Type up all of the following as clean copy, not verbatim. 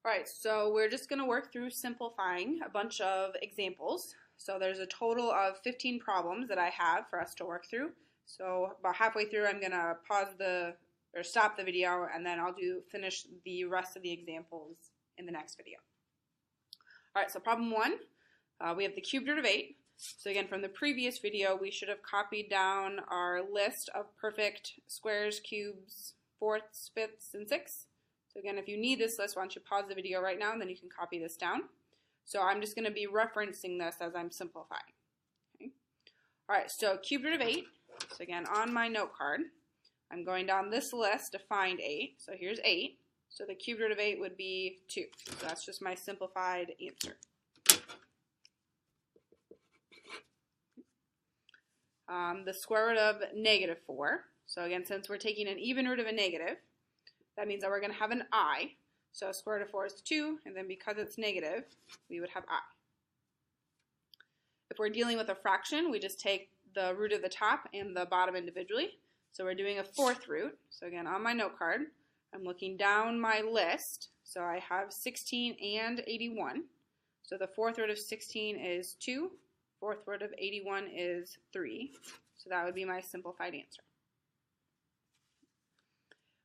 All right, so we're just going to work through simplifying a bunch of examples. So there's a total of 15 problems that I have for us to work through. So about halfway through, I'm going to stop the video, and then I'll finish the rest of the examples in the next video. All right, so problem 1, we have the cubed root of 8. So again, from the previous video, we should have copied down our list of perfect squares, cubes, fourths, fifths, and sixths. So again, if you need this list, why don't you pause the video right now and then you can copy this down. So I'm just going to be referencing this as I'm simplifying. Okay. All right, so cubed root of 8. So again, on my note card, I'm going down this list to find 8. So here's 8. So the cubed root of 8 would be 2. So that's just my simplified answer. The square root of -4. So again, since we're taking an even root of a negative, that means that we're going to have an I. So square root of 4 is 2, and then because it's negative, we would have I. If we're dealing with a fraction, we just take the root of the top and the bottom individually. So we're doing a fourth root. So again, on my note card, I'm looking down my list. So I have 16 and 81. So the fourth root of 16 is 2. Fourth root of 81 is 3. So that would be my simplified answer.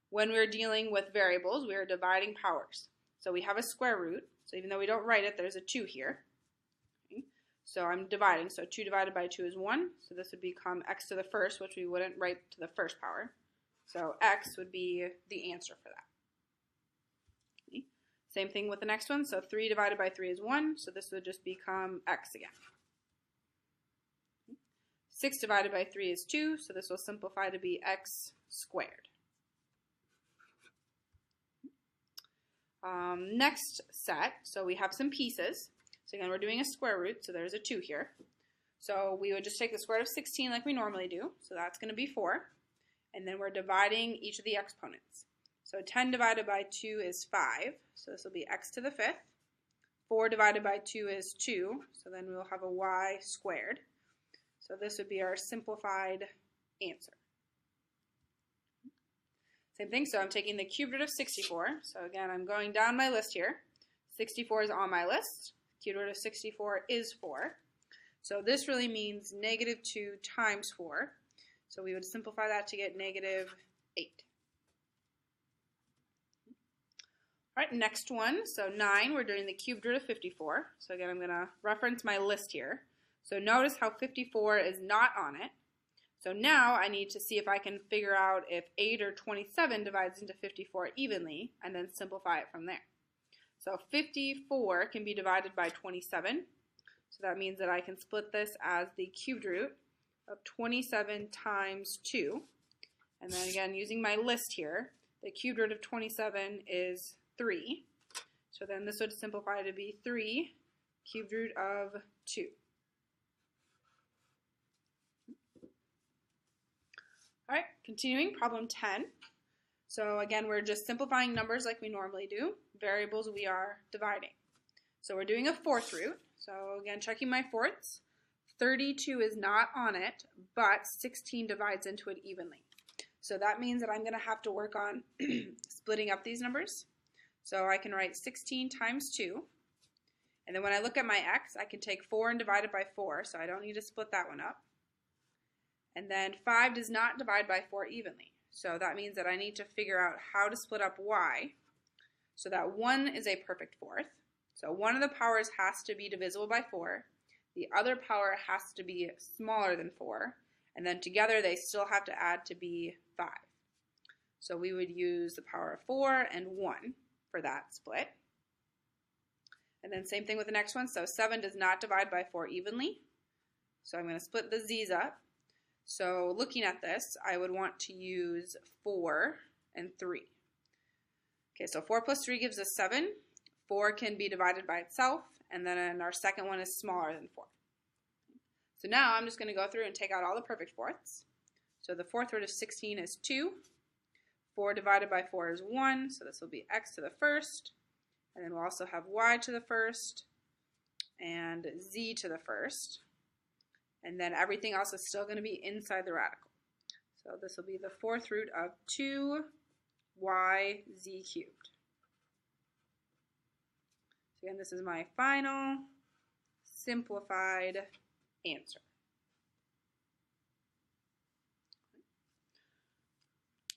When we're dealing with variables, we are dividing powers. So we have a square root. So even though we don't write it, there's a 2 here. Okay. So I'm dividing. So 2 divided by 2 is 1. So this would become x to the first, which we wouldn't write to the first power. So x would be the answer for that. Okay. Same thing with the next one. So 3 divided by 3 is 1. So this would just become x again. 6 divided by 3 is 2. So this will simplify to be x squared. Next set, so we have some pieces. So again, we're doing a square root, so there's a 2 here. So we would just take the square root of 16 like we normally do, so that's going to be 4. And then we're dividing each of the exponents. So 10 divided by 2 is 5, so this will be x to the 5th. 4 divided by 2 is 2, so then we'll have a y squared. So this would be our simplified answer. Same thing, so I'm taking the cubed root of 64. So again, I'm going down my list here. 64 is on my list. Cubed root of 64 is 4. So this really means -2 times 4. So we would simplify that to get -8. All right, next one. So 9, we're doing the cubed root of 54. So again, I'm going to reference my list here. So notice how 54 is not on it. So now I need to see if I can figure out if 8 or 27 divides into 54 evenly, and then simplify it from there. So 54 can be divided by 27. So that means that I can split this as the cubed root of 27 times 2. And then again, using my list here, the cubed root of 27 is 3. So then this would simplify to be 3 cubed root of 2. All right, continuing, problem 10. So again, we're just simplifying numbers like we normally do. Variables we are dividing. So we're doing a fourth root. So again, checking my fourths. 32 is not on it, but 16 divides into it evenly. So that means that I'm going to have to work on splitting up these numbers. So I can write 16 times 2. And then when I look at my x, I can take 4 and divide it by 4, so I don't need to split that one up. And then 5 does not divide by 4 evenly. So that means that I need to figure out how to split up y so that 1 is a perfect fourth. So one of the powers has to be divisible by 4. The other power has to be smaller than 4. And then together they still have to add to be 5. So we would use the power of 4 and 1 for that split. And then same thing with the next one. So 7 does not divide by 4 evenly. So I'm going to split the z's up. So looking at this, I would want to use 4 and 3. Okay, so 4 plus 3 gives us 7. 4 can be divided by itself, and then our second one is smaller than 4. So now I'm just going to go through and take out all the perfect fourths. So the fourth root of 16 is 2. 4 divided by 4 is 1, so this will be x to the first. And then we'll also have y to the first and z to the first. And then everything else is still going to be inside the radical. So this will be the fourth root of 2 yz cubed. Again, this is my final simplified answer.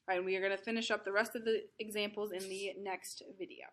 All right, and we are going to finish up the rest of the examples in the next video.